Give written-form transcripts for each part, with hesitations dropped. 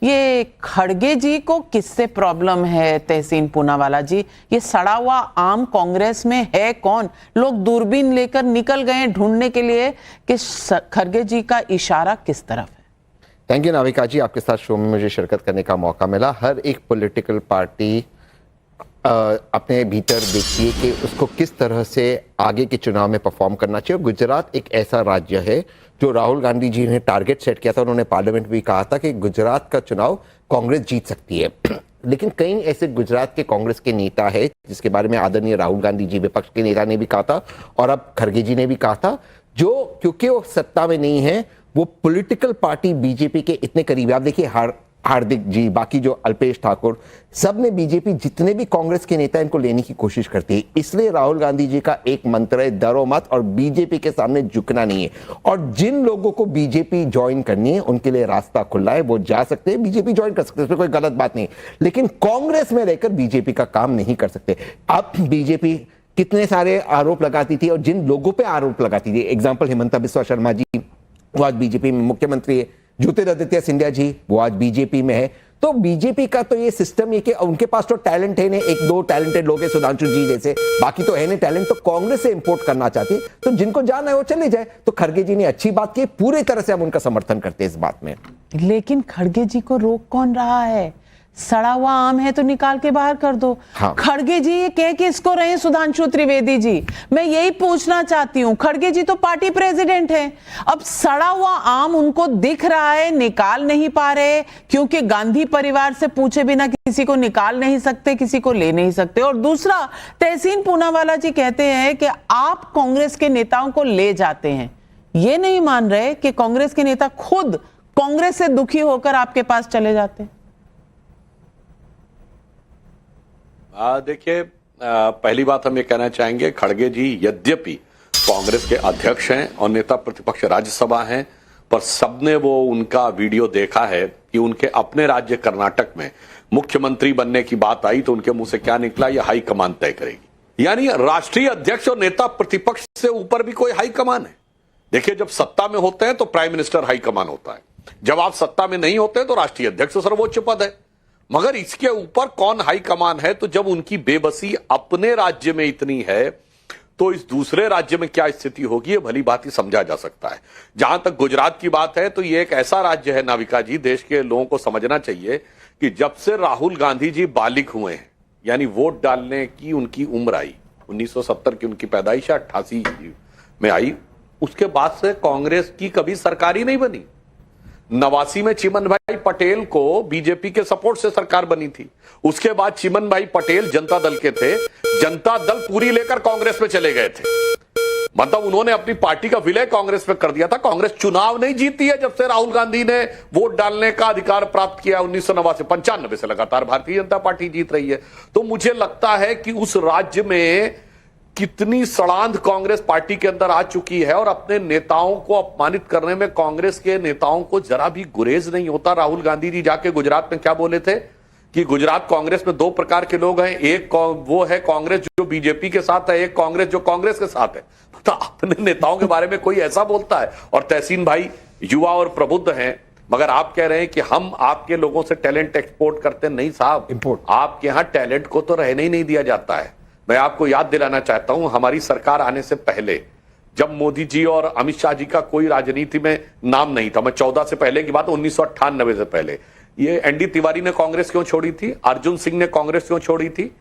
ये खड़गे जी को किससे प्रॉब्लम है तहसीन पूनावाला जी? ये सड़ा हुआ आम कांग्रेस में है कौन? लोग दूरबीन लेकर निकल गए ढूंढने के लिए कि खड़गे जी का इशारा किस तरफ है। थैंक यू नाविका जी, आपके साथ शो में मुझे शिरकत करने का मौका मिला। हर एक पॉलिटिकल पार्टी अपने भीतर देखिए कि उसको किस तरह से आगे के चुनाव में परफॉर्म करना चाहिए। गुजरात एक ऐसा राज्य है जो राहुल गांधी जी ने टारगेट सेट किया था। उन्होंने पार्लियामेंट में कहा था कि गुजरात का चुनाव कांग्रेस जीत सकती है। लेकिन कई ऐसे गुजरात के कांग्रेस के नेता है जिसके बारे में आदरणीय राहुल गांधी जी विपक्ष के नेता ने भी कहा था और अब खड़गे जी ने भी कहा था, जो क्योंकि वो सत्ता में नहीं है वो पॉलिटिकल पार्टी बीजेपी के इतने करीब है। आप देखिए हार्दिक जी, बाकी जो अल्पेश ठाकुर, सब ने बीजेपी, जितने भी कांग्रेस के नेता इनको लेने की कोशिश करती है। इसलिए राहुल गांधी जी का एक मंत्र है, डरो मत और बीजेपी के सामने झुकना नहीं है। और जिन लोगों को बीजेपी ज्वाइन करनी है उनके लिए रास्ता खुला है, वो जा सकते हैं, बीजेपी ज्वाइन कर सकते हैं, इसमें कोई गलत बात नहीं। लेकिन कांग्रेस में रहकर बीजेपी का काम नहीं कर सकते। अब बीजेपी कितने सारे आरोप लगाती थी और जिन लोगों पर आरोप लगाती थी, एग्जाम्पल हिमंता बिस्वा शर्मा जी, वो आज बीजेपी में मुख्यमंत्री है। ज्योतिरादित्य सिंधिया जी, वो आज बीजेपी में है। तो बीजेपी का तो ये सिस्टम है कि उनके पास तो टैलेंट है, ने एक दो टैलेंटेड लोग हैं सुधांशु जी जैसे, बाकी तो है नहीं टैलेंट। तो कांग्रेस से इंपोर्ट करना चाहती है, तो जिनको जाना है वो चले जाए। तो खड़गे जी ने अच्छी बात की, पूरी तरह से हम उनका समर्थन करते हैं इस बात में। लेकिन खड़गे जी को रोक कौन रहा है? सड़ा हुआ आम है तो निकाल के बाहर कर दो। हाँ। खड़गे जी ये कह किसको रहे हैं? सुधांशु त्रिवेदी जी, मैं यही पूछना चाहती हूँ। खड़गे जी तो पार्टी प्रेसिडेंट हैं। अब सड़ा हुआ आम उनको दिख रहा है, निकाल नहीं पा रहे, क्योंकि गांधी परिवार से पूछे बिना किसी को निकाल नहीं सकते, किसी को ले नहीं सकते। और दूसरा, तहसीन पूनावाला जी कहते हैं कि आप कांग्रेस के नेताओं को ले जाते हैं। ये नहीं मान रहे कि कांग्रेस के नेता खुद कांग्रेस से दुखी होकर आपके पास चले जाते हैं। देखिए, पहली बात हम ये कहना चाहेंगे, खड़गे जी यद्यपि कांग्रेस के अध्यक्ष हैं और नेता प्रतिपक्ष राज्यसभा हैं, पर सबने वो उनका वीडियो देखा है कि उनके अपने राज्य कर्नाटक में मुख्यमंत्री बनने की बात आई तो उनके मुंह से क्या निकला, ये हाईकमान तय करेगी। यानी राष्ट्रीय अध्यक्ष और नेता प्रतिपक्ष से ऊपर भी कोई हाईकमान है। देखिए, जब सत्ता में होते हैं तो प्राइम मिनिस्टर हाईकमान होता है, जब आप सत्ता में नहीं होते तो राष्ट्रीय अध्यक्ष सर्वोच्च पद है। मगर इसके ऊपर कौन हाई कमान है? तो जब उनकी बेबसी अपने राज्य में इतनी है तो इस दूसरे राज्य में क्या स्थिति होगी, ये भली भांति समझा जा सकता है। जहां तक गुजरात की बात है तो ये एक ऐसा राज्य है नाविका जी, देश के लोगों को समझना चाहिए कि जब से राहुल गांधी जी बालिग हुए हैं, यानी वोट डालने की उनकी उम्र आई, 1970 की उनकी पैदाइश 88 में आई, उसके बाद से कांग्रेस की कभी सरकार ही नहीं बनी। 89 में चिमन भाई पटेल को बीजेपी के सपोर्ट से सरकार बनी थी। उसके बाद चिमन भाई पटेल जनता दल के थे, जनता दल पूरी लेकर कांग्रेस में चले गए थे। मतलब उन्होंने अपनी पार्टी का विलय कांग्रेस में कर दिया था। कांग्रेस चुनाव नहीं जीती है जब से राहुल गांधी ने वोट डालने का अधिकार प्राप्त किया 1989 से 95 से लगातार भारतीय जनता पार्टी जीत रही है। तो मुझे लगता है कि उस राज्य में कितनी सड़ांध कांग्रेस पार्टी के अंदर आ चुकी है और अपने नेताओं को अपमानित करने में कांग्रेस के नेताओं को जरा भी गुरेज नहीं होता। राहुल गांधी जी जाके गुजरात में क्या बोले थे कि गुजरात कांग्रेस में दो प्रकार के लोग हैं, एक वो है कांग्रेस जो बीजेपी के साथ है, एक कांग्रेस जो कांग्रेस के साथ है। तो अपने नेताओं के बारे में कोई ऐसा बोलता है? और तहसीन भाई युवा और प्रबुद्ध हैं, मगर आप कह रहे हैं कि हम आपके लोगों से टैलेंट एक्सपोर्ट करते नहीं। साहब, आपके यहां टैलेंट को तो रहने ही नहीं दिया जाता है। मैं आपको याद दिलाना चाहता हूं, हमारी सरकार आने से पहले जब मोदी जी और अमित शाह जी का कोई राजनीति में नाम नहीं था, मैं 14 से पहले की बात, 1998 से पहले, ये एनडी तिवारी ने कांग्रेस क्यों छोड़ी थी, अर्जुन सिंह ने कांग्रेस क्यों छोड़ी थी,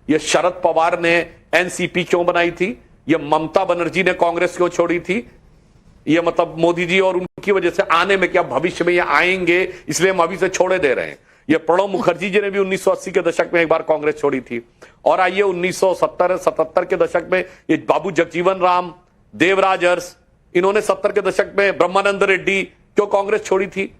ये शरद पवार ने एनसीपी क्यों बनाई थी, ये ममता बनर्जी ने कांग्रेस क्यों छोड़ी थी, ये मतलब मोदी जी और उनकी वजह से आने में क्या भविष्य में ये आएंगे इसलिए हम अभी से छोड़े दे रहे हैं। ये प्रणब मुखर्जी जी ने भी 1980 के दशक में एक बार कांग्रेस छोड़ी थी। और आइए 1970-77 के दशक में ये बाबू जगजीवन राम, देवराज अरस, इन्होंने 70 के दशक में ब्रह्मानंद रेड्डी क्यों कांग्रेस छोड़ी थी?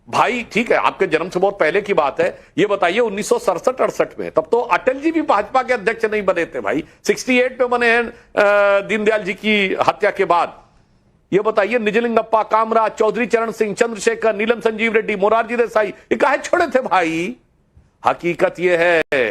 भाई ठीक है, आपके जन्म से बहुत पहले की बात है। ये बताइए 1967-68 में, तब तो अटल जी भी भाजपा के अध्यक्ष नहीं बने थे भाई, 68 में बने हैं दीनदयाल जी की हत्या के बाद। ये बताइए निजलिंगप्पा, कामराज, चौधरी चरण सिंह, चंद्रशेखर, नीलम संजीव रेड्डी, मोरारजी देसाई, ये काहे छोड़े थे भाई? हकीकत यह है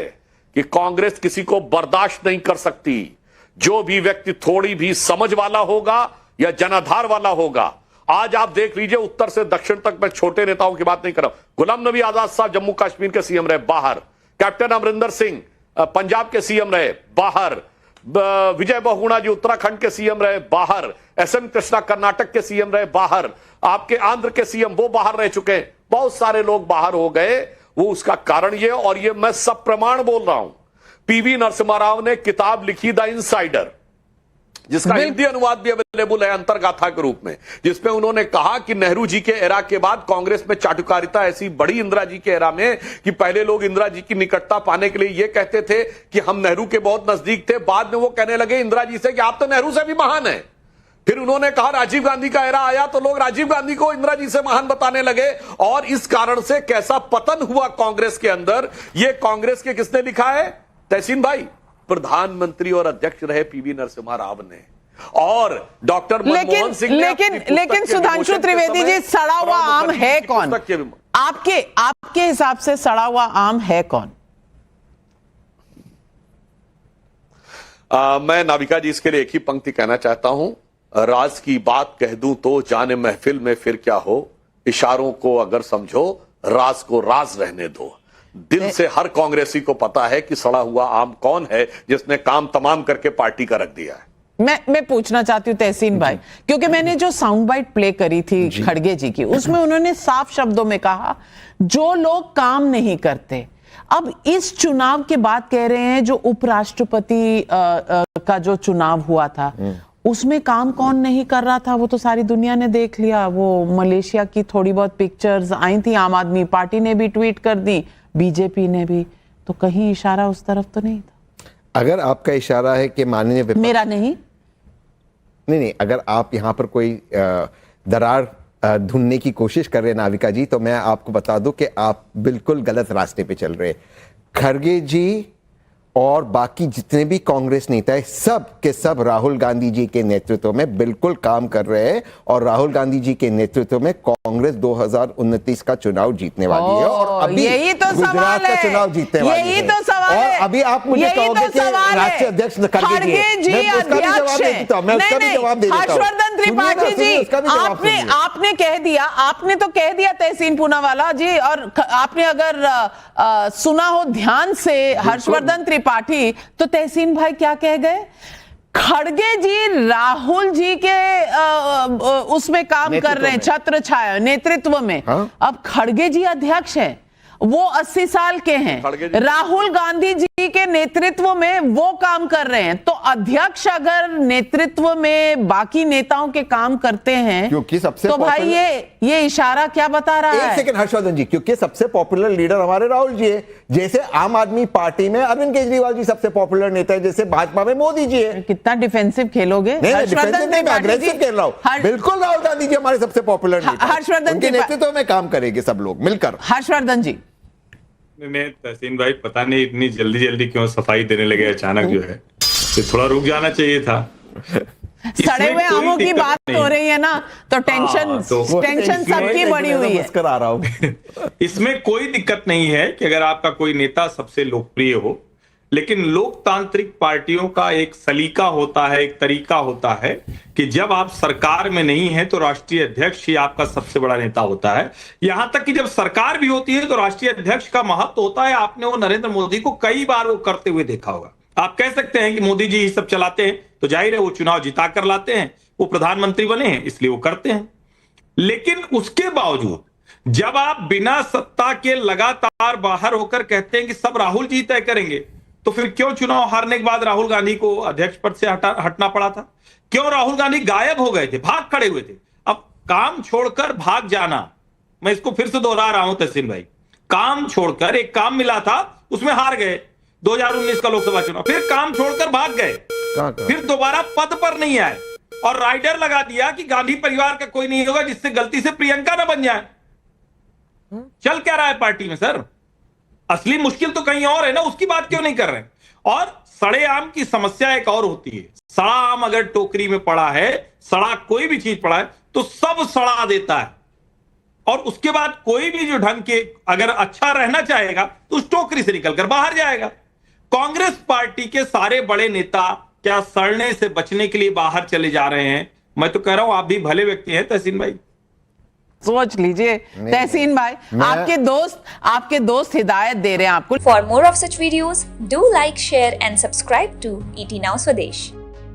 कि कांग्रेस किसी को बर्दाश्त नहीं कर सकती। जो भी व्यक्ति थोड़ी भी समझ वाला होगा या जनाधार वाला होगा, आज आप देख लीजिए उत्तर से दक्षिण तक, मैं छोटे नेताओं की बात नहीं कर रहा हूं, गुलाम नबी आजाद साहब जम्मू कश्मीर के सीएम रहे, बाहर। कैप्टन अमरिंदर सिंह पंजाब के सीएम रहे, बाहर। विजय बहुगुणा जी उत्तराखंड के सीएम रहे, बाहर। एसएन कृष्णा कर्नाटक के सीएम रहे, बाहर। आपके आंध्र के सीएम वो बाहर रह चुके हैं, बहुत सारे लोग बाहर हो गए। वो उसका कारण ये, और ये मैं सब प्रमाण बोल रहा हूं, पीवी नरसिम्हा राव ने किताब लिखी द इनसाइडर, जिसका हिंदी अनुवाद भी अवेलेबल है अंतर्गाथा के रूप में, जिसमें उन्होंने कहा कि नेहरू जी के एरा के बाद कांग्रेस में चाटुकारिता ऐसी बढ़ी इंदिरा जी के एरा में कि पहले लोग इंदिरा जी की निकटता पाने के लिए यह कहते थे कि हम नेहरू के बहुत नजदीक थे, बाद में वो कहने लगे इंदिरा जी से कि आप तो नेहरू से भी महान हैं। फिर उन्होंने कहा राजीव गांधी का एरा आया तो लोग राजीव गांधी को इंदिरा जी से महान बताने लगे, और इस कारण से कैसा पतन हुआ कांग्रेस के अंदर, यह कांग्रेस के किसने लिखा है? तहसीन भाई, प्रधानमंत्री और अध्यक्ष रहे पीवी नरसिम्हा राव ने, और डॉक्टर मनमोहन सिंह ने। लेकिन सुधांशु त्रिवेदी जी, सड़ा हुआ आम है कौन? आपके हिसाब से सड़ा हुआ आम है कौन? मैं नाविका जी इसके लिए एक ही पंक्ति कहना चाहता हूं, राज की बात कह दूं तो जाने महफिल में फिर क्या हो, इशारों को अगर समझो राज को राज रहने दो। दिल से हर कांग्रेसी को पता है कि सड़ा हुआ आम कौन है जिसने काम तमाम करके पार्टी का रख दिया है। मैं पूछना चाहती हूँ तहसीन भाई, क्योंकि मैंने जो साउंड बाइट प्ले करी थी खड़गे जी की, उसमें उन्होंने साफ शब्दों में कहा जो लोग काम नहीं करते। अब इस चुनाव के बाद कह रहे हैं जो उपराष्ट्रपति का जो चुनाव हुआ था उसमें काम कौन नहीं कर रहा था, वो तो सारी दुनिया ने देख लिया। वो मलेशिया की थोड़ी बहुत पिक्चर्स आई थी, आम आदमी पार्टी ने भी ट्वीट कर दी, बीजेपी ने भी, तो कहीं इशारा उस तरफ तो नहीं था। अगर आपका इशारा है कि माननीय मेरा नहीं, अगर आप यहां पर कोई दरार ढूंढने की कोशिश कर रहे हैं नाविका जी, तो मैं आपको बता दूं कि आप बिल्कुल गलत रास्ते पे चल रहे हैं। खड़गे जी और बाकी जितने भी कांग्रेस नेता है सब के सब राहुल गांधी जी के नेतृत्व में बिल्कुल काम कर रहे हैं, और राहुल गांधी जी के नेतृत्व में कांग्रेस 2029 का चुनाव जीतने वाली है, और अभी यही तो गुजरात का चुनाव जीतने वाली है। यही तो सवाल है। और अभी आप मुझे कहोगे कि राष्ट्रीय अध्यक्ष खड़गे जी, मैं उसका भी जवाब दे देता हूं, मैं उसका भी जवाब दे देता हूं। हर्षवर्धन त्रिपाठी जी, आपने कह दिया, आपने तो कह दिया तहसीन पूनावाला जी, और आपने अगर सुना हो ध्यान से हर्षवर्धन त्रिपाठी, तो तहसीन भाई क्या कह गए? खड़गे जी राहुल जी के उसमें काम कर रहे हैं, छत्र छाया नेतृत्व में। हाँ? अब खड़गे जी अध्यक्ष हैं, वो 80 साल के हैं, राहुल गांधी जी के नेतृत्व में वो काम कर रहे हैं, तो अध्यक्ष अगर नेतृत्व में बाकी नेताओं के काम करते हैं, क्योंकि सबसे तो भाई ये इशारा क्या बता रहा है? एक सेकंड हर्षवर्धन जी, क्योंकि सबसे पॉपुलर लीडर हमारे राहुल जी है। जैसे आम आदमी पार्टी में अरविंद केजरीवाल जी सबसे पॉपुलर नेता है, जैसे भाजपा में मोदी जी है। कितना डिफेंसिव खेलोगे? डिफेंसिव नहीं, मैं अग्रेसिव खेल रहा हूं। बिल्कुल राहुल गांधी जी हमारे सबसे पॉपुलर नेता, हर्षवर्धन के नेतृत्व में काम करेंगे सब लोग मिलकर। हर्षवर्धन जी, तहसीन भाई पता नहीं इतनी जल्दी जल्दी क्यों सफाई देने लगे अचानक, जो है तो थोड़ा रुक जाना चाहिए था। सड़े हुए आमों की बात हो रही है ना, तो टेंशन सबकी बड़ी हुई है। मुस्कुरा रहा हूं। इसमें कोई दिक्कत नहीं है कि अगर आपका कोई नेता सबसे लोकप्रिय हो, लेकिन लोकतांत्रिक पार्टियों का एक सलीका होता है, एक तरीका होता है कि जब आप सरकार में नहीं है तो राष्ट्रीय अध्यक्ष ही आपका सबसे बड़ा नेता होता है। यहां तक कि जब सरकार भी होती है तो राष्ट्रीय अध्यक्ष का महत्व होता है। आपने वो नरेंद्र मोदी को कई बार वो करते हुए देखा होगा। आप कह सकते हैं कि मोदी जी ही सब चलाते हैं, तो जाहिर है वो चुनाव जिता कर लाते हैं, वो प्रधानमंत्री बने हैं इसलिए वो करते हैं। लेकिन उसके बावजूद जब आप बिना सत्ता के लगातार बाहर होकर कहते हैं कि सब राहुल जी तय करेंगे, तो फिर क्यों चुनाव हारने के बाद राहुल गांधी को अध्यक्ष पद से हटना पड़ा था? क्यों राहुल गांधी गायब हो गए थे, भाग खड़े हुए थे? अब काम छोड़कर भाग जाना, मैं इसको फिर से दोहरा रहा हूं तहसीन भाई, काम छोड़कर, एक काम मिला था उसमें हार गए 2019 का लोकसभा चुनाव, फिर काम छोड़कर भाग गए, फिर दोबारा पद पर नहीं आए, और राइडर लगा दिया कि गांधी परिवार का कोई नहीं होगा जिससे गलती से प्रियंका ना बन जाए। चल क्या रहा है पार्टी में सर? असली मुश्किल तो कहीं और है ना, उसकी बात क्यों नहीं कर रहे? और सड़े आम की समस्या एक और होती है। सड़ा आम अगर टोकरी में पड़ा है, सड़ा कोई भी चीज पड़ा है, तो सब सड़ा देता है, और उसके बाद कोई भी जो ढंग के अगर अच्छा रहना चाहेगा तो उस टोकरी से निकलकर बाहर जाएगा। कांग्रेस पार्टी के सारे बड़े नेता क्या सड़ने से बचने के लिए बाहर चले जा रहे हैं? मैं तो कह रहा हूं आप भी भले व्यक्ति हैं तहसीन भाई, सोच लीजिए तहसीन भाई, आपके दोस्त हिदायत दे रहे हैं आपको। For more of such videos, do like, share and subscribe to ET Now Swadesh.